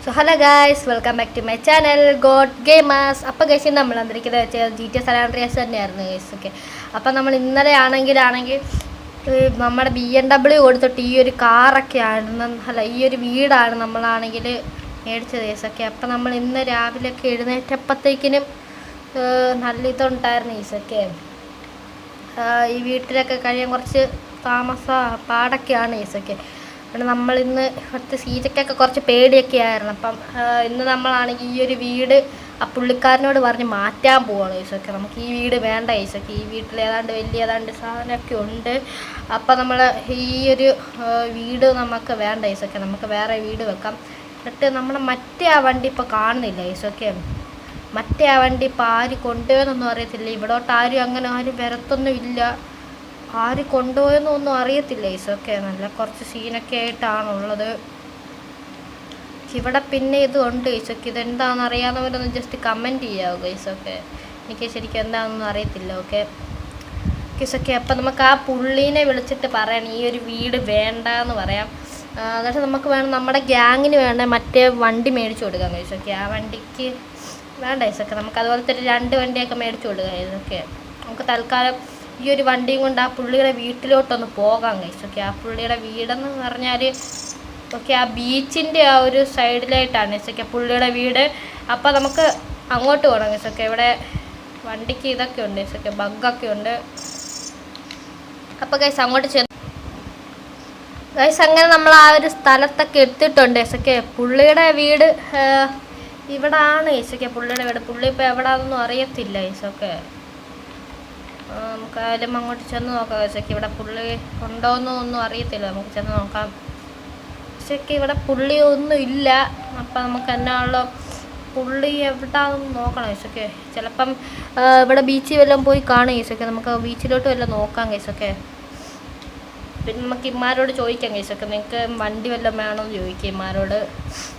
So hello guys, welcome back to my channel God Gamers. അപ്പോൾ guys നമ്മൾ വന്നിരിക്കുന്നത് GTA San Andreas തന്നെയായിരുന്നു guys. Okay, അപ്പോൾ നമ്മൾ ഇന്നലെ ആണെങ്കിൽ നമ്മുടെ BMW കൊടുത്തിട്ട് ഈ ഒരു കാറൊക്കെ ആയിരുന്നു, അല്ല ഈ ഒരു വീടാണ് നമ്മളാണെങ്കിൽ മേടിച്ചത് ഗൈസ്. ഓക്കെ, അപ്പോൾ നമ്മൾ ഇന്ന് രാവിലെയൊക്കെ എഴുന്നേറ്റപ്പോഴത്തേക്കിനും നല്ല ഇതുണ്ടായിരുന്നു ഗൈസ്. ഓക്കെ, ഈ വീട്ടിലൊക്കെ കഴിയാൻ കുറച്ച് പാടൊക്കെയാണ് ഗൈസ്. ഓക്കെ, നമ്മളിന്ന് ഇവിടുത്തെ സീറ്റൊക്കെ കുറച്ച് പേടിയൊക്കെ ആയിരുന്നു. അപ്പം ഇന്ന് നമ്മളാണെങ്കിൽ ഈ ഒരു വീട് ആ പുള്ളിക്കാരനോട് പറഞ്ഞ് മാറ്റാൻ പോവാണ് ഗൈസൊക്കെ. നമുക്ക് ഈ വീട് വേണ്ട ഗൈസൊക്കെ, ഈ വീട്ടിൽ ഏതാണ്ട് സാധനമൊക്കെ ഉണ്ട്. അപ്പം നമ്മൾ ഈ ഒരു വീട് നമുക്ക് വേണ്ട ഗൈസൊക്കെ, നമുക്ക് വേറെ വീട് വെക്കാം. എന്നിട്ട് നമ്മുടെ മറ്റേ ആ വണ്ടി ഇപ്പോൾ കാണുന്നില്ല ഗൈസൊക്കെ. മറ്റേ ആ വണ്ടി ഇപ്പോൾ ആര് കൊണ്ടുപോയെന്നൊന്നും അറിയത്തില്ല. ഇവിടോട്ട് ആരും വരത്തൊന്നും ഇല്ല. ആര് കൊണ്ടുപോയെന്നൊന്നും അറിയത്തില്ല ഗൈസൊക്കെ. നല്ല കുറച്ച് സീനൊക്കെ ആയിട്ടാണുള്ളത് ഇവിടെ. പിന്നെ ഇതുണ്ട് ഗൈസൊക്കെ, ഇതെന്താണെന്ന് അറിയാവുന്നവരൊന്ന് ജസ്റ്റ് കമൻറ്റ് ചെയ്യാവോ ഗൈസൊക്കെ. എനിക്ക് ശരിക്കും എന്താണെന്നൊന്നും അറിയത്തില്ല. ഓക്കെ ഗൈസൊക്കെ, അപ്പം നമുക്ക് ആ പുള്ളീനെ വിളിച്ചിട്ട് പറയണം ഈ ഒരു വീട് വേണ്ടെന്ന് പറയാം. എന്നിട്ട് നമുക്ക് വേണം നമ്മുടെ ഗ്യാങ്ങിന് വേണ്ട മറ്റേ വണ്ടി മേടിച്ചു കൊടുക്കാം ഗൈസൊക്കെ. ആ വണ്ടിക്ക് വേണ്ട ഗൈസൊക്കെ, നമുക്ക് അതുപോലത്തെ 2 വണ്ടിയൊക്കെ മേടിച്ചു കൊടുക്കാം ഗൈസൊക്കെ. നമുക്ക് തൽക്കാലം ഈ ഒരു വണ്ടിയും കൊണ്ട് ആ പുള്ളിയുടെ വീട്ടിലോട്ടൊന്ന് പോകാം ഗൈസ്. ഓക്കെ, ആ പുള്ളിയുടെ വീടെന്ന് പറഞ്ഞാൽ ഓക്കെ ആ ബീച്ചിൻ്റെ ആ ഒരു സൈഡിലായിട്ടാണ് ഗൈസ്. ഓക്കെ, പുള്ളിയുടെ വീട്. അപ്പോൾ നമുക്ക് അങ്ങോട്ട് പോകണം ഗൈസ്. ഓക്കെ, ഇവിടെ വണ്ടിക്ക് ഇതൊക്കെ ഉണ്ട് ഗൈസ്. ഓക്കെ, ബഗ്ഗൊക്കെ ഉണ്ട്. അപ്പോൾ ഗൈസ് അങ്ങോട്ട് ഗൈസ് അങ്ങനെ നമ്മൾ ആ ഒരു സ്ഥലത്തൊക്കെ എത്തിയിട്ടുണ്ട് ഗൈസ്. ഓക്കെ, പുള്ളിയുടെ വീട് ഇവിടെ ആണ് ഗൈസ്. ഓക്കെ, പുള്ളിയുടെ വീട്. പുള്ളി ഇപ്പോൾ എവിടെയാണെന്നൊന്നും അറിയത്തില്ല ഗൈസ്. ഓക്കെ, നമുക്കായാലും അങ്ങോട്ട് ചെന്ന് നോക്കാം ഗൈസൊക്കെ. ഇവിടെ പുള്ളി ഉണ്ടോയെന്നൊന്നും അറിയത്തില്ല, നമുക്ക് ചെന്ന് നോക്കാം. പക്ഷേ ഇവിടെ പുള്ളി ഒന്നും ഇല്ല. അപ്പം നമുക്ക് എന്നാണല്ലോ പുള്ളി എവിടെയാണെന്ന് നോക്കണം ഗൈസൊക്കെ. ചിലപ്പം ഇവിടെ ബീച്ചിൽ വല്ലതും പോയി കാണും ഗൈസൊക്കെ. നമുക്ക് ബീച്ചിലോട്ട് വല്ലതും നോക്കാം ഗൈസൊക്കെ. പിന്നെ നമുക്ക് ഇമ്മാരോട് ചോദിക്കാം ഗൈസൊക്കെ, നിങ്ങൾക്ക് വണ്ടി വല്ലതും വേണമെന്ന് ചോദിക്കാം ഇമ്മാരോട്.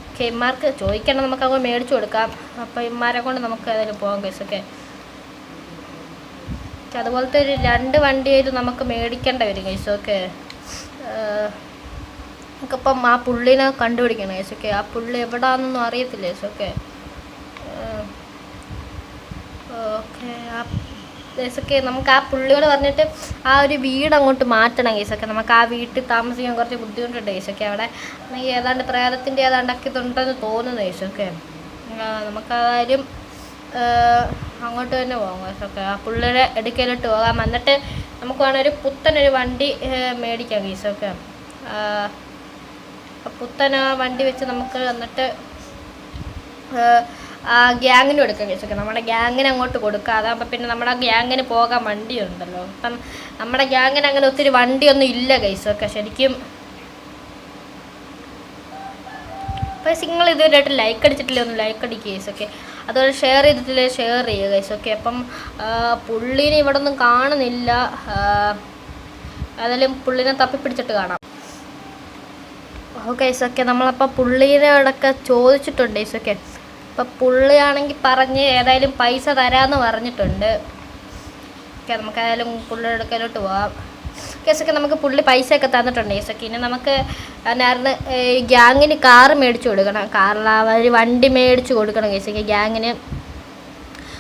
ഓക്കെ, ഇമ്മാർക്ക് ചോദിക്കണം, നമുക്ക് അങ്ങ് മേടിച്ചു കൊടുക്കാം. അപ്പോൾ ഇമ്മാരെ കൊണ്ട് നമുക്ക് ഏതായാലും പോകാം ഗൈസൊക്കെ. അതുപോലത്തെ ഒരു 2 വണ്ടിയായിട്ട് നമുക്ക് മേടിക്കേണ്ട വരും ഗൈസ്. ഓക്കെ, നമുക്കിപ്പം ആ പുള്ളിനെ കണ്ടുപിടിക്കണം ഗൈസ്. ഓക്കെ, ആ പുള്ളി എവിടാന്നൊന്നും അറിയത്തില്ല ഗൈസ്. ഓക്കെ ഓക്കെ ആ ഗൈസ്. ഓക്കെ, നമുക്ക് ആ പുള്ളിയോട് പറഞ്ഞിട്ട് ആ ഒരു വീട് അങ്ങോട്ട് മാറ്റണം ഗൈസ്. ഓക്കെ, നമുക്ക് ആ വീട്ടിൽ താമസിക്കാൻ കുറച്ച് ബുദ്ധിമുട്ടുണ്ട് ഗൈസ്. ഓക്കെ, അവിടെ ഏതാണ്ട് പ്രേതത്തിൻ്റെ ഏതാണ്ടൊക്കെ ഇതുണ്ടെന്ന് തോന്നുന്നു ഗൈസ്. ഓക്കെ, നമുക്കാരും അങ്ങോട്ട് തന്നെ പോകാം ഗൈസ്. ഓക്കെ, ആ പുള്ളിയുടെ എടുക്കലോട്ട് പോകാം. എന്നിട്ട് നമുക്ക് വേണം ഒരു പുത്തനൊരു വണ്ടി മേടിക്കാം ഗൈസ്. ഓക്കെ, പുത്തൻ ആ വണ്ടി വെച്ച് നമുക്ക് എന്നിട്ട് ആ ഗ്യാങ്ങിന് കൊടുക്കാം ഗൈസ്. ഓക്കെ, നമ്മുടെ ഗ്യാങ്ങിന് അങ്ങോട്ട് കൊടുക്കാം. അതാകുമ്പോൾ പിന്നെ നമ്മുടെ ഗ്യാങ്ങിന് പോകാൻ വണ്ടിയുണ്ടല്ലോ. അപ്പം നമ്മുടെ ഗ്യാങ്ങിന് അങ്ങനെ ഒത്തിരി വണ്ടിയൊന്നും ഇല്ല ഗൈസ്. ഓക്കെ, ശരിക്കും അപ്പോൾ നിങ്ങൾ ഇതുവരെയായിട്ട് ലൈക്ക് അടിച്ചിട്ടില്ല, ഒന്ന് ലൈക്ക് അടിക്കുക ഗൈസ്. ഓക്കെ, അതുപോലെ ഷെയർ ചെയ്തിട്ടില്ലേ ഷെയർ ചെയ്യുക ഗൈസ്. ഓക്കെ, അപ്പം പുള്ളീനെ ഇവിടെ ഒന്നും കാണുന്നില്ല. ഏതായാലും പുള്ളീനെ തപ്പിപ്പിടിച്ചിട്ട് കാണാം. Okay guys. ഓക്കെ, നമ്മളപ്പോൾ പുള്ളീനോടൊക്കെ ചോദിച്ചിട്ടുണ്ട് ഗൈസ്. ഓക്കെ, അപ്പം പുള്ളിയാണെങ്കിൽ പറഞ്ഞ് ഏതായാലും പൈസ തരാമെന്ന് പറഞ്ഞിട്ടുണ്ട്. ഓക്കെ, നമുക്ക് ഏതായാലും പുള്ളിയുടെ അടുക്കലോട്ട് പോവാം ഗൈസൊക്കെ. നമുക്ക് പുള്ളി പൈസയൊക്കെ തന്നിട്ടുണ്ട് ഗൈസൊക്കെ. ഇനി നമുക്ക് എന്നായിരുന്നു ഗ്യാങ്ങിന് കാറ് മേടിച്ചു കൊടുക്കണം. കാറിൽ ഒരു വണ്ടി മേടിച്ചു കൊടുക്കണം ഗൈസൊക്കെ ഗ്യാങ്ങിന്.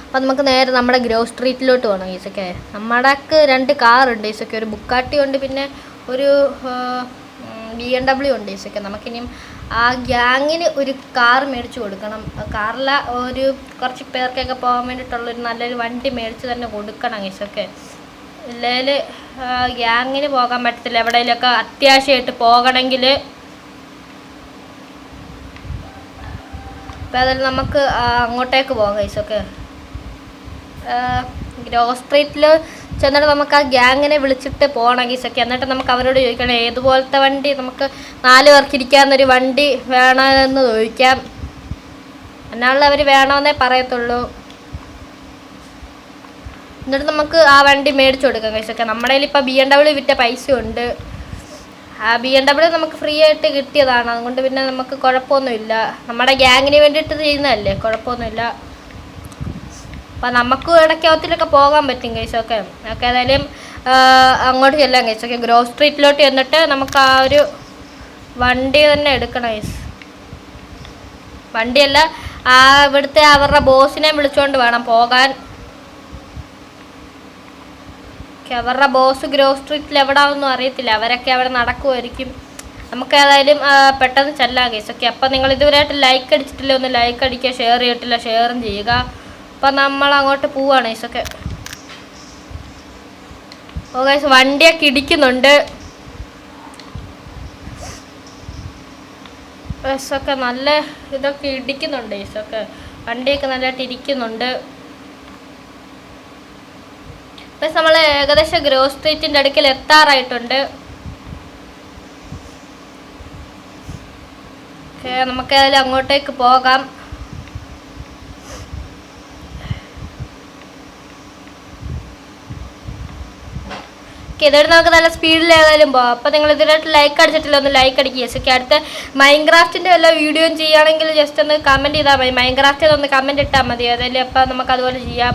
അപ്പോൾ നമുക്ക് നേരെ നമ്മുടെ ഗ്രോസ് സ്ട്രീറ്റിലോട്ട് പോകണം ഗൈസൊക്കെ. നമ്മുടെക്ക് 2 കാറുണ്ട് ഗൈസൊക്കെ. ഒരു ബുക്കാട്ടി ഉണ്ട്, പിന്നെ ഒരു BMW ഉണ്ട് ഗൈസൊക്കെ. നമുക്കിനിയും ആ ഗ്യാങ്ങിന് ഒരു കാർ മേടിച്ചു കൊടുക്കണം. കാറിൽ ഒരു കുറച്ച് പേർക്കൊക്കെ പോകാൻ വേണ്ടിയിട്ടുള്ളൊരു നല്ലൊരു വണ്ടി മേടിച്ച് തന്നെ കൊടുക്കണം ഗൈസൊക്കെ. ഇല്ലെങ്കിൽ ഗ്യാങ്ങിന് പോകാൻ പറ്റത്തില്ല. എവിടെയെങ്കിലുമൊക്കെ അത്യാവശ്യമായിട്ട് പോകണമെങ്കിൽ. അപ്പോൾ അതിൽ നമുക്ക് അങ്ങോട്ടേക്ക് പോകാം ഗൈസൊക്കെ. ഗ്രോസ് സ്ട്രീറ്റിൽ ചെന്നിട്ട് നമുക്ക് ആ ഗ്യാങ്ങിനെ വിളിച്ചിട്ട് പോകണം ഗൈസൊക്കെ. എന്നിട്ട് നമുക്ക് അവരോട് ചോദിക്കണം ഏതുപോലത്തെ വണ്ടി, നമുക്ക് 4 പേർക്ക് ഇരിക്കാവുന്നൊരു വണ്ടി വേണമെന്ന് ചോദിക്കാം. എന്നാലും അവർ വേണമെന്നേ പറയത്തുള്ളൂ. എന്നിട്ട് നമുക്ക് ആ വണ്ടി മേടിച്ചു കൊടുക്കാം ഗൈസൊക്കെ. നമ്മുടെ കയ്യിൽ ഇപ്പോൾ BMW വിറ്റ പൈസ ഉണ്ട്. ആ BMW നമുക്ക് ഫ്രീ ആയിട്ട് കിട്ടിയതാണ്. അതുകൊണ്ട് പിന്നെ നമുക്ക് കുഴപ്പമൊന്നുമില്ല. നമ്മുടെ ഗ്യാങ്ങിന് വേണ്ടിയിട്ട് ചെയ്യുന്നതല്ലേ, കുഴപ്പമൊന്നുമില്ല. അപ്പം നമുക്ക് ഇടയ്ക്കകത്തിലൊക്കെ പോകാൻ പറ്റും ഗൈസൊക്കെ. ഓക്കെ, ഏതായാലും അങ്ങോട്ട് ചെല്ലാം ഗൈസൊക്കെ. ഗ്രോസ് സ്ട്രീറ്റിലോട്ട് ചെന്നിട്ട് നമുക്ക് ആ ഒരു വണ്ടി തന്നെ എടുക്കണം ഗൈസ്. വണ്ടിയല്ല, ഇവിടുത്തെ അവരുടെ ബോസിനെ വിളിച്ചുകൊണ്ട് വേണം പോകാൻ. അവരുടെ ബോസ് ഗ്രോവ് സ്ട്രീറ്റിൽ എവിടാവൊന്നും അറിയത്തില്ല, അവരൊക്കെ അവിടെ നടക്കുമായിരിക്കും. നമുക്ക് ഏതായാലും പെട്ടെന്ന് ചെല്ലാം ഗൈസ്. ഓക്കെ, അപ്പം നിങ്ങൾ ഇതുവരെയായിട്ട് ലൈക്ക് അടിച്ചിട്ടില്ല, ഒന്ന് ലൈക്ക് അടിക്കുക, ഷെയർ ചെയ്തിട്ടില്ല ഷെയറും ചെയ്യുക. അപ്പം നമ്മൾ അങ്ങോട്ട് പോവാണ് ഗൈസ്. ഒക്കെ ഓ ഗൈസ്, വണ്ടിയൊക്കെ ഇടിക്കുന്നുണ്ട് ഗൈസൊക്കെ, നല്ല ഇതൊക്കെ ഇടിക്കുന്നുണ്ട് ഗൈസൊക്കെ, വണ്ടിയൊക്കെ നല്ലതായിട്ട് ഇരിക്കുന്നുണ്ട്. ഇപ്പം നമ്മൾ ഏകദേശം ഗ്രോവ് സ്ട്രീറ്റിൻ്റെ അടുക്കൽ എത്താറായിട്ടുണ്ട്. ഓക്കെ, നമുക്ക് ഏതായാലും അങ്ങോട്ടേക്ക് പോകാം. ഇതുവരെ നമുക്ക് നല്ല സ്പീഡിൽ ഏതായാലും പോകാം. അപ്പോൾ നിങ്ങൾ ഇതിനായിട്ട് ലൈക്ക് അടിച്ചിട്ടില്ല, ഒന്ന് ലൈക്ക് അടിക്കുക. ഓക്കെ, അടുത്ത മൈൻക്രാഫ്റ്റിൻ്റെ വല്ല വീഡിയോയും ചെയ്യുകയാണെങ്കിൽ ജസ്റ്റ് ഒന്ന് കമൻറ്റ് ചെയ്താൽ മതി. മൈൻക്രാഫ്റ്റിൽ ഒന്ന് കമൻറ്റ് ഇട്ടാൽ മതി ഏതായാലും. അപ്പോൾ നമുക്ക് അതുപോലെ ചെയ്യാം.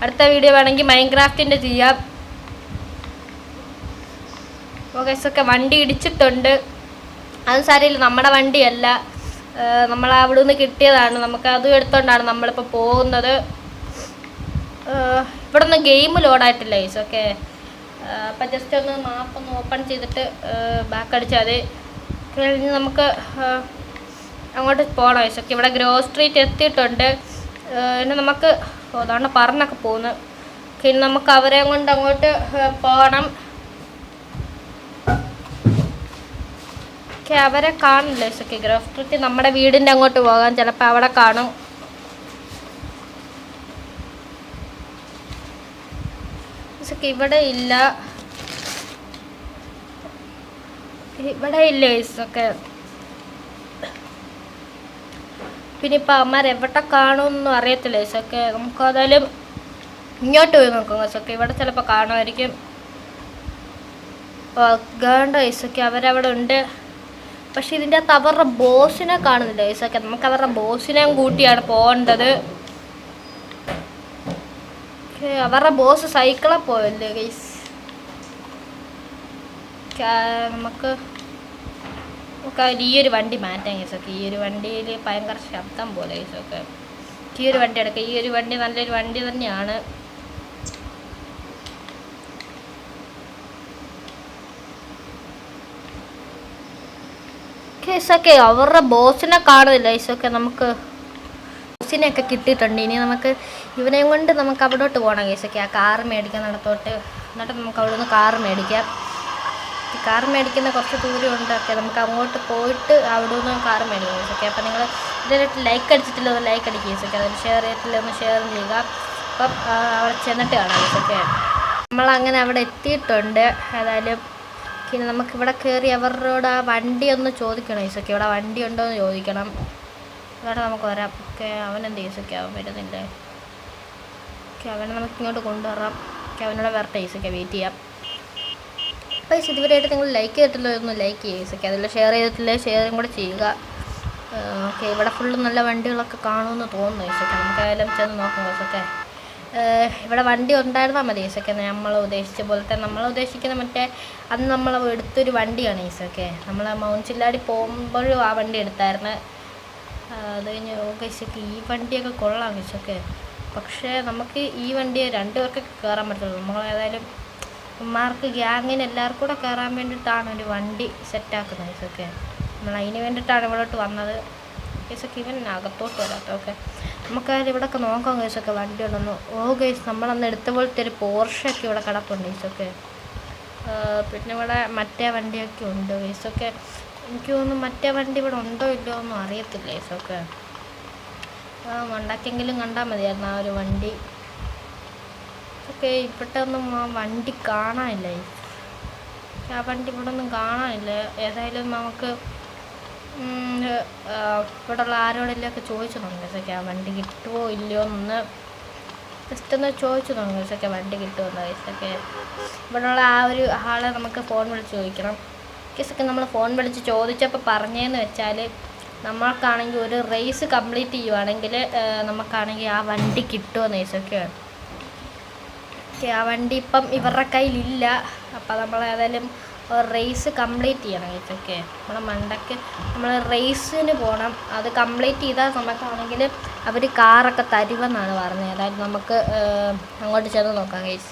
അടുത്ത വീഡിയോ വേണമെങ്കിൽ മൈൻക്രാഫ്റ്റിൻ്റെ ചെയ്യാം. ഓക്കെ, ഒക്കെ വണ്ടി ഇടിച്ചിട്ടുണ്ട്. അത് സാരമില്ല, നമ്മുടെ വണ്ടിയല്ല, നമ്മൾ അവിടെ നിന്ന് കിട്ടിയതാണ്. നമുക്ക് അതും എടുത്തോണ്ടാണ് നമ്മളിപ്പോൾ പോകുന്നത്. ഇവിടെ നിന്ന് ഗെയിം ലോഡായിട്ടില്ല ഗൈസ്. ഓക്കെ, അപ്പം ജസ്റ്റ് ഒന്ന് മാപ്പൊന്ന് ഓപ്പൺ ചെയ്തിട്ട് ബാക്ക് അടിച്ചാൽ മതി. കഴിഞ്ഞ് നമുക്ക് അങ്ങോട്ട് പോകണം ഗൈസ്. ഓക്കെ, ഇവിടെ ഗ്രോവ് സ്ട്രീറ്റ് എത്തിയിട്ടുണ്ട്. പിന്നെ നമുക്ക് അതാണ് പറഞ്ഞൊക്കെ പോകുന്നത്. പിന്നെ നമുക്ക് അവരെ കൊണ്ട് അങ്ങോട്ട് പോകണം. ഓക്കെ, അവരെ കാണില്ല ഗൈസ്. ഓക്കെ, ഗ്രോവ് സ്ട്രീറ്റ് നമ്മുടെ വീടിൻ്റെ അങ്ങോട്ട് പോകാം, ചിലപ്പോൾ അവിടെ കാണും. ഇവിടെ ഇല്ല, ഇവിടെ ഇല്ല ഗൈസ്. ഒക്കെ പിന്നെ ഇപ്പം അമ്മമാർ എവിടെ കാണുമെന്നൊന്നും അറിയത്തില്ല ഗൈസ്. ഒക്കെ നമുക്ക് ഏതായാലും ഇങ്ങോട്ട് പോയി നോക്കാം ഗൈസ്. ഒക്കെ ഇവിടെ ചിലപ്പോൾ കാണുമായിരിക്കും. ഗേണ്ട ഗൈസ്. ഒക്കെ അവരവിടെ ഉണ്ട്, പക്ഷെ ഇതിൻ്റെ അകത്ത് അവരുടെ ബോസിനെ കാണുന്നില്ല ഗൈസ്. ഒക്കെ നമുക്ക് അവരുടെ ബോസിനെയും കൂട്ടിയാണ് പോകേണ്ടത്. അവരുടെ ബോസ് സൈക്കിളിൽ പോയല്ലേ ഗൈസ്. നമുക്ക് ഈ ഒരു വണ്ടി മാറ്റാം ഗൈസ്. ഒക്കെ ഈ ഒരു വണ്ടിയിൽ ഭയങ്കര ശബ്ദം പോലെ ഗൈസ്. ഒക്കെ ഈ ഒരു വണ്ടി എടുക്കാം. ഈ ഒരു വണ്ടി നല്ലൊരു വണ്ടി തന്നെയാണ്. ഗൈസൊക്കെ അവരുടെ ബോസിനെ കാണുന്നില്ല ഗൈസൊക്കെ. നമുക്ക് ബോസിനെയൊക്കെ കിട്ടിയിട്ടുണ്ട്. ഇനി നമുക്ക് ഇവനെയും കൊണ്ട് നമുക്ക് അവിടോട്ട് പോകണം ഗൈസൊക്കെ, ആ കാറ് മേടിക്കാൻ നടത്തോട്ട്. എന്നിട്ട് നമുക്ക് അവിടെ നിന്ന് കാറ് മേടിക്കാം. കാറ് മേടിക്കുന്ന കുറച്ച് ദൂരമുണ്ട്. ഒക്കെ നമുക്ക് അങ്ങോട്ട് പോയിട്ട് അവിടെ നിന്ന് കാറ് മേടിക്കാം ഗൈസൊക്കെ. അപ്പം നിങ്ങൾ ഇതിനായിട്ട് ലൈക്ക് അടിച്ചിട്ടില്ല, ഒന്ന് ലൈക്ക് അടിക്കുക ഗൈസൊക്കെ. അതിൽ ഷെയർ ചെയ്തിട്ടില്ല, ഒന്ന് ഷെയർ ചെയ്യുക. അപ്പം അവിടെ ചെന്നിട്ട് കാണാം ഗൈസൊക്കെ. നമ്മളങ്ങനെ അവിടെ എത്തിയിട്ടുണ്ട്. ഏതായാലും പിന്നെ നമുക്കിവിടെ കയറി അവരോട് ആ വണ്ടി ഒന്ന് ചോദിക്കണം ഗൈസൊക്കെ. ഇവിടെ വണ്ടി ഉണ്ടോ എന്ന് ചോദിക്കണം. ഇവിടെ നമുക്ക് വരാം. ഓക്കെ, അവനെന്ത് ഗൈസൊക്കെ, അവൻ വരുന്നില്ലേ? ഓക്കെ, അവനെ നമുക്ക് ഇങ്ങോട്ട് കൊണ്ടുവരാം. ഓക്കെ, അവനോട് വരട്ടെ ഗൈസൊക്കെ, വെയിറ്റ് ചെയ്യാം. അപ്പോൾ ഇതുവരെയായിട്ട് നിങ്ങൾ ലൈക്ക് ചെയ്തിട്ടില്ല, ഒന്ന് ലൈക്ക് ചെയ്യുക ഗൈസൊക്കെ. അതിൽ ഷെയർ ചെയ്തിട്ടില്ലേ ഷെയറും കൂടെ ചെയ്യുക. ഓക്കെ, ഇവിടെ ഫുള്ള് നല്ല വണ്ടികളൊക്കെ കാണുമെന്ന് തോന്നുന്നു ഗൈസൊക്കെ. നമുക്ക് ഏതായാലും ചെന്ന് നോക്കാം ഗൈസൊക്കെ. ഇവിടെ വണ്ടി ഉണ്ടായിരുന്നാൽ മതി ഗൈസൊക്കെ. നമ്മൾ ഉദ്ദേശിച്ച പോലത്തെ, നമ്മൾ ഉദ്ദേശിക്കുന്ന മറ്റേ അന്ന് നമ്മൾ എടുത്തൊരു വണ്ടിയാണ് ഗൈസൊക്കെ. നമ്മൾ മൗണ്ട് ചില്ലാടി പോകുമ്പോഴും ആ വണ്ടി എടുത്തായിരുന്നു. അത് കഴിഞ്ഞ് ഗൈസൊക്കെ ഈ വണ്ടിയൊക്കെ കൊള്ളാം ഗൈസൊക്കെ. പക്ഷേ നമുക്ക് ഈ വണ്ടി 2 പേർക്കൊക്കെ കയറാൻ പറ്റുള്ളൂ. നമ്മൾ ഏതായാലും ഉമ്മാർക്ക് ഗ്യാങ്ങിന് എല്ലാവർക്കും കൂടെ കയറാൻ വേണ്ടിയിട്ടാണ് ഒരു വണ്ടി സെറ്റാക്കുന്നത് ഗൈസൊക്കെ. നമ്മൾ അതിന് വേണ്ടിയിട്ടാണ് ഇവിടോട്ട് വന്നത് ഗൈസൊക്കെ. ഇവൻ അകത്തോട്ട് വരാത്ത. ഓക്കെ, നമുക്കായാലും ഇവിടെയൊക്കെ നോക്കാം ഗൈസൊക്കെ വണ്ടി ഉണ്ടെന്ന്. ഓ ഗൈസ്, നമ്മളന്ന് എടുത്ത പോലത്തെ ഒരു പോർഷൊക്കെ ഇവിടെ കിടപ്പുണ്ട് ഗൈസൊക്കെ. പിന്നെ ഇവിടെ മറ്റേ വണ്ടിയൊക്കെ ഉണ്ട് ഗൈസൊക്കെ. എനിക്ക് തോന്നുന്നു മറ്റേ വണ്ടി ഇവിടെ ഉണ്ടോ ഇല്ലയോ ഒന്നും അറിയത്തില്ല ഗൈസൊക്കെ. ഉണ്ടാക്കിയെങ്കിലും കണ്ടാൽ മതിയായിരുന്നു ആ ഒരു വണ്ടി. ഓക്കെ, ഇവിടെ ഒന്നും ആ വണ്ടി കാണാനില്ല. ആ വണ്ടി ഇവിടെ ഒന്നും കാണാനില്ല. ഏതായാലും നമുക്ക് ഇവിടെയുള്ള ആരോടെങ്കിലൊക്കെ ചോദിച്ചു നോക്കാം ഗൈസൊക്കെ, ആ വണ്ടി കിട്ടുമോ ഇല്ലയോ എന്നൊന്ന് ജസ്റ്റ് ഒന്ന് ചോദിച്ചു നോക്കാം ഗൈസൊക്കെ, വണ്ടി കിട്ടുമെന്ന് ഗൈസൊക്കെ. ഇവിടെയുള്ള ആ ഒരു ആളെ നമുക്ക് ഫോൺ വിളിച്ച് ചോദിക്കണം ഗൈസൊക്കെ. നമ്മൾ ഫോൺ വിളിച്ച് ചോദിച്ചപ്പോൾ പറഞ്ഞതെന്ന് വെച്ചാൽ, നമ്മൾക്കാണെങ്കിൽ ഒരു റേസ് കംപ്ലീറ്റ് ചെയ്യുവാണെങ്കിൽ നമുക്കാണെങ്കിൽ ആ വണ്ടി കിട്ടുമെന്ന് ഗൈസൊക്കെയാണ്. ഓക്കെ, ആ വണ്ടി ഇപ്പം ഇവരുടെ കയ്യിലില്ല. അപ്പം നമ്മൾ ഏതായാലും റേസ് കംപ്ലീറ്റ് ചെയ്യണം ഗൈസ്. ഓക്കെ, നമ്മളെ മണ്ടയ്ക്ക് നമ്മൾ റേസിന് പോകണം. അത് കംപ്ലീറ്റ് ചെയ്താൽ നമുക്കാണെങ്കിൽ അവർ കാറൊക്കെ തരുമെന്നാണ് പറഞ്ഞത്. അതായത് നമുക്ക് അങ്ങോട്ട് ചെന്ന് നോക്കാം ഗൈസ്.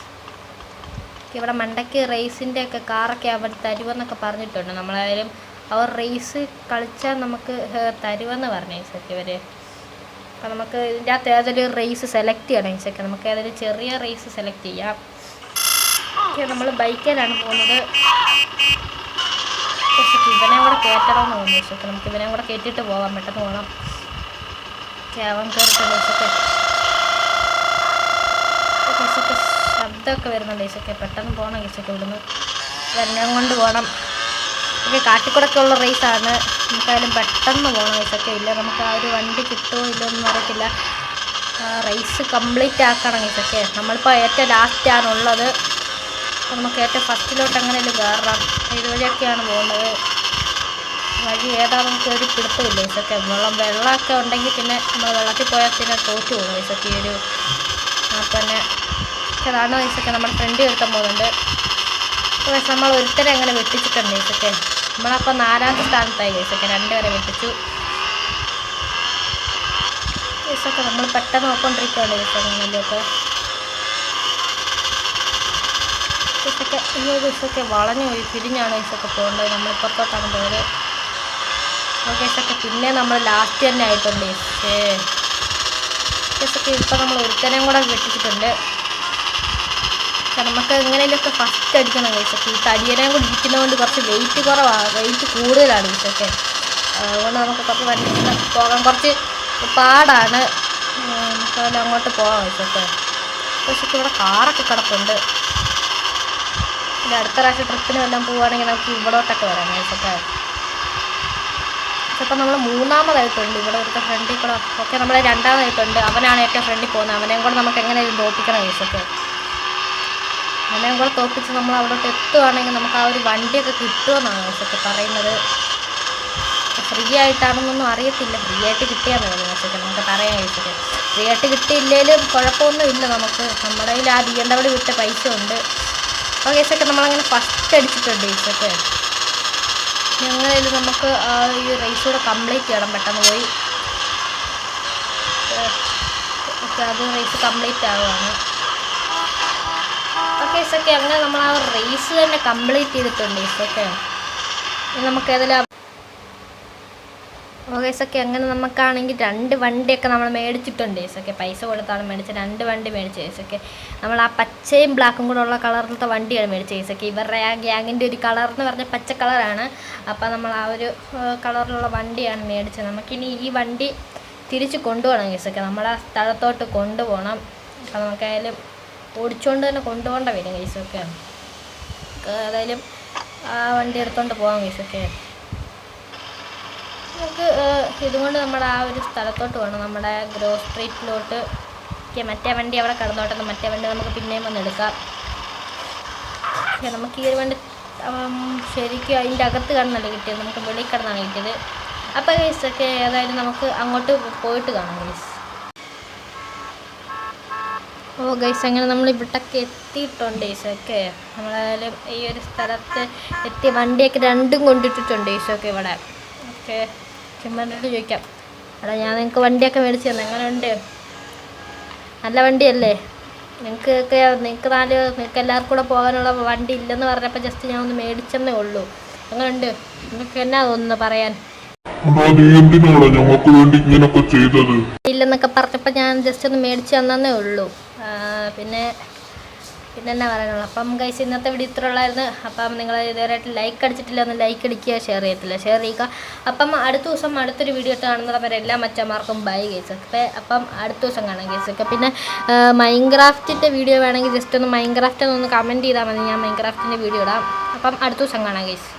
ഇവിടെ മണ്ടയ്ക്ക് റേസിൻ്റെ ഒക്കെ കാറൊക്കെ അവർ തരുമെന്നൊക്കെ പറഞ്ഞിട്ടുണ്ട്. നമ്മളായാലും അവർ റേസ് കളിച്ചാൽ നമുക്ക് തരുമെന്ന് പറഞ്ഞു ഗൈസ്. ഓക്കെ, ഇവർ അപ്പോൾ നമുക്ക് ഇതിൻ്റെ അകത്ത് ഏതൊരു റേസ് സെലക്ട് ചെയ്യണം ഗൈസ്. ഓക്കെ, നമുക്ക് ഏതൊരു ചെറിയ റേസ് സെലക്ട് ചെയ്യാം. ഓക്കെ, നമ്മൾ ബൈക്കിലാണ് പോകുന്നത്. ഇവനെ കൂടെ കയറ്റണമെന്ന് തോന്നുന്നു ഗൈസ്. ഓക്കെ, നമുക്ക് ഇവനെ കൂടെ കയറ്റിയിട്ട് പോകാം, പെട്ടെന്ന് പോകണം. ഓക്കെ, അവൻ കയറിയിട്ടുണ്ട് ഗൈസ്. ഓക്കെ, ശബ്ദമൊക്കെ വരുന്നുണ്ട് ഗൈസ്. ഓക്കെ, പെട്ടെന്ന് പോകണം ഗൈസ്. ഒക്കെ ഇവിടുന്ന് എല്ലാം കൊണ്ട് പോകണം. ഓക്കെ, കാട്ടിക്കൂടൊക്കെ ഉള്ള റേസാണ്. നമുക്കായാലും പെട്ടെന്ന് പോകണം ഗൈസ്. ഒക്കെ ഇല്ല നമുക്ക് ആ ഒരു വണ്ടി കിട്ടുമോ ഇല്ലൊന്നും അറിയത്തില്ല. റേസ് കംപ്ലീറ്റ് ആക്കണം ഗൈസ്. ഒക്കെ നമ്മളിപ്പോൾ ഏറ്റവും ലാസ്റ്റാണുള്ളത്. അപ്പോൾ നമുക്ക് ഏറ്റവും ഫസ്റ്റിലോട്ട് എങ്ങനെയും കയറാം. ഇതുവഴിയൊക്കെയാണ് പോകുന്നത്. വഴി ഏതാ നമുക്ക് ഒരു പിടുത്തമില്ല ഗൈസ്. ഒക്കെ വെള്ളമൊക്കെ ഉണ്ടെങ്കിൽ പിന്നെ നമ്മൾ വെള്ളത്തിൽ പോയാൽ പിന്നെ തോറ്റു പോകും ഗൈസ്. ഒക്കെ ഈ ഒരു പിന്നെ അതാണ് ഗൈസ്. ഒക്കെ നമ്മുടെ ഫ്രണ്ട് എടുക്കാൻ പോകുന്നുണ്ട്. ഗൈസ്, നമ്മൾ ഒരുത്തരെ അങ്ങനെ വെട്ടിച്ചിട്ടുണ്ട് ഗൈസ്. ഒക്കെ നമ്മളപ്പോൾ 4ാമത്തെ സ്ഥാനത്തായി ഗൈസ്. ഒക്കെ 2 പേരെ വെട്ടിച്ചു ഗൈസ്. ഒക്കെ നമ്മൾ പെട്ടെന്ന് നോക്കിക്കൊണ്ടിരിക്കുകയാണ് ഗൈസ്. അങ്ങനെയൊക്കെ ഗൈസൊക്കെ അയ്യോ ഗൈസൊക്കെ വളഞ്ഞു പോയി പിരിഞ്ഞാണ് ഗൈസൊക്കെ പോകേണ്ടത്. നമ്മൾ ഇപ്പുറത്തോട്ടാണ് പോയത്. ഗൈസൊക്കെ പിന്നെ നമ്മൾ ലാസ്റ്റ് തന്നെ ആയിട്ടുണ്ട് ഗൈസൊക്കെ. ഇപ്പം നമ്മൾ ഒരുത്തനെയും കൂടെ വെട്ടിച്ചിട്ടുണ്ട്. നമുക്ക് എങ്ങനെയൊക്കെ ഫസ്റ്റ് അടിക്കണം ഗൈസൊക്കെ. ഈ തടിയനെയും കൂടി ഇരിക്കുന്നതുകൊണ്ട് കുറച്ച് വെയിറ്റ് കുറവാണ്, വെയിറ്റ് കൂടുതലാണ് ഗൈസൊക്കെ. അതുകൊണ്ട് നമുക്ക് കുറച്ച് വണ്ടി പോകാൻ കുറച്ച് പാടാണ്. നമുക്ക് അങ്ങോട്ട് പോകാം ഗൈസൊക്കെ. ഗൈസൊക്കെ ഇവിടെ കാറൊക്കെ കിടപ്പുണ്ട്. പിന്നെ അടുത്ത പ്രാവശ്യം ട്രിപ്പിന് വല്ലതും പോവുകയാണെങ്കിൽ നമുക്ക് ഇവിടോട്ടൊക്കെ വരാം ഗൈസൊക്കെ. ചിലപ്പോൾ നമ്മൾ 3ാമതായിട്ടുണ്ട്. ഇവിടെ ഒരു ഫ്രണ്ടിൽ കൂടെ. ഓക്കെ, നമ്മൾ 2ാമതായിട്ടുണ്ട്. അവനാണ് ഏറ്റവും ഫ്രണ്ടിൽ പോകുന്നത്. അവനെയും കൂടെ നമുക്ക് എങ്ങനെയും തോപ്പിക്കണം ഗൈസൊക്കെ. അവനെയും കൂടെ തോപ്പിച്ച് നമ്മൾ അവിടോട്ട് എത്തുകയാണെങ്കിൽ നമുക്ക് ആ ഒരു വണ്ടിയൊക്കെ കിട്ടുമെന്നാണ് ഗൈസൊക്കെ പറയുന്നത്. ഫ്രീ ആയിട്ടാണെന്നൊന്നും അറിയത്തില്ല. ഫ്രീ ആയിട്ട് കിട്ടിയാൽ മതി ഗൈസൊക്കെ. നമുക്ക് പറയാം ഗൈസൊക്കെ. ഫ്രീ ആയിട്ട് കിട്ടിയില്ലെങ്കിലും കുഴപ്പമൊന്നും ഇല്ല. നമുക്ക് നമ്മുടെ കയ്യിൽ ആ BMW വിട്ട പൈസ ഉണ്ട്. അപ്പോൾ ഗൈസൊക്കെ നമ്മളങ്ങനെ ഫസ്റ്റ് അടിച്ചിട്ടുണ്ട് ഗൈസൊക്കെ. ഞങ്ങളതിൽ നമുക്ക് ഈ റേസ് കൂടെ കംപ്ലീറ്റ് ചെയ്യണം. പെട്ടെന്ന് പോയി ഓക്കെ, അത് റേസ് കംപ്ലീറ്റ് ആവുകയാണ്. ഓക്കെ ഗൈസൊക്കെ, അങ്ങനെ നമ്മൾ ആ റേസ് തന്നെ കംപ്ലീറ്റ് ചെയ്തിട്ടുണ്ട് ഗൈസൊക്കെ. നമുക്ക് ഏതെല്ലാം ഗൈസൊക്കെ അങ്ങനെ നമുക്കാണെങ്കിൽ 2 വണ്ടിയൊക്കെ നമ്മൾ മേടിച്ചിട്ടുണ്ട് ഗൈസൊക്കെ. പൈസ കൊടുത്താണ് മേടിച്ചത്. 2 വണ്ടി മേടിച്ച ഗൈസൊക്കെ. നമ്മൾ ആ പച്ചയും ബ്ലാക്കും കൂടെ ഉള്ള കളറിലത്തെ വണ്ടിയാണ് മേടിച്ച ഗൈസൊക്കെ. ഇവരുടെ ആ ഗ്യാങ്ങിൻ്റെ ഒരു കളർ എന്ന് പറഞ്ഞാൽ പച്ച കളറാണ്. അപ്പോൾ നമ്മൾ ആ ഒരു കളറിലുള്ള വണ്ടിയാണ് മേടിച്ചത്. നമുക്കിനി ഈ വണ്ടി തിരിച്ച് കൊണ്ടുപോകണം ഗൈസൊക്കെ. നമ്മളാ സ്ഥലത്തോട്ട് കൊണ്ടുപോകണം. അപ്പോൾ നമുക്കായാലും ഓടിച്ചുകൊണ്ട് തന്നെ കൊണ്ടുപോകേണ്ട വരും ഗൈസൊക്കെ. ഏതായാലും ആ വണ്ടി എടുത്തുകൊണ്ട് പോകാം ഗൈസൊക്കെ. നമുക്ക് ഇതുകൊണ്ട് നമ്മുടെ ആ ഒരു സ്ഥലത്തോട്ട് വേണം, നമ്മുടെ ഗ്രോസ് സ്ട്രീറ്റിലോട്ട്. മറ്റേ വണ്ടി അവിടെ കിടന്നോട്ടെ. മറ്റേ വണ്ടി നമുക്ക് പിന്നെയും വന്ന് എടുക്കാം. നമുക്ക് ഈ ഒരു വണ്ടി ശരിക്കും അതിൻ്റെ അകത്ത് കിടന്നല്ലേ കിട്ടിയത്. നമുക്ക് വെളിയിൽ കിടന്നാണ് കിട്ടിയത്. അപ്പോൾ ഗൈസൊക്കെ ഏതായാലും നമുക്ക് അങ്ങോട്ട് പോയിട്ട് കാണാം ഗൈസ്. ഗൈസ്, അങ്ങനെ നമ്മൾ ഇവിടൊക്കെ എത്തിയിട്ടുണ്ട് ഗൈസൊക്കെ. നമ്മളായാലും ഈ ഒരു സ്ഥലത്ത് എത്തി വണ്ടിയൊക്കെ 2ഉം കൊണ്ടിട്ടിട്ടുണ്ട് ഗൈസൊക്കെ ഇവിടെ. ഓക്കെ, ചെമ്മണ്ടിട്ട് ചോദിക്കാം. എടാ, ഞാൻ നിങ്ങൾക്ക് വണ്ടിയൊക്കെ മേടിച്ച് തന്നെ. എങ്ങനെയുണ്ട്? നല്ല വണ്ടിയല്ലേ? നിങ്ങൾക്ക് എല്ലാവർക്കും കൂടെ പോകാനുള്ള വണ്ടി ഇല്ലെന്ന് പറഞ്ഞപ്പോൾ ജസ്റ്റ് ഞാൻ ഒന്ന് മേടിച്ചെന്നേ ഉള്ളൂ. എങ്ങനെയുണ്ട്? നിങ്ങൾക്ക് എന്നാ തോന്നുന്നു പറയാൻ? ഇല്ലെന്നൊക്കെ പറഞ്ഞപ്പോൾ ഞാൻ ജസ്റ്റ് ഒന്ന് മേടിച്ച് തന്നേ ഉള്ളൂ. പിന്നെ എന്നാ പറയാനുള്ളൂ. അപ്പം ഗൈസ്, ഇന്നത്തെ വീഡിയോ ഇത്ര ഉള്ളായിരുന്നു. അപ്പം നിങ്ങൾ ഇതുവരെയായിട്ട് ലൈക്ക് അടിച്ചിട്ടില്ല, ഒന്ന് ലൈക്ക് അടിക്കുക, ഷെയർ ചെയ്യുക. അപ്പം അടുത്ത ദിവസം അടുത്തൊരു വീഡിയോ ഇട്ട് കാണുന്നവരെ എല്ലാ മച്ചന്മാർക്കും ബൈ ഗൈസ്. അപ്പം അടുത്ത ദിവസം കാണാം ഗൈസൊക്കെ. പിന്നെ മൈൻക്രാഫ്റ്റിൻ്റെ വീഡിയോ വേണമെങ്കിൽ ജസ്റ്റ് ഒന്ന് മൈൻക്രാഫ്റ്റ് ഒന്ന് കമൻറ്റ് ചെയ്താൽ മതി. ഞാൻ മൈൻക്രാഫ്റ്റിൻ്റെ വീഡിയോ ഇടാം. അപ്പം അടുത്ത ദിവസം കാണാം ഗൈസ്.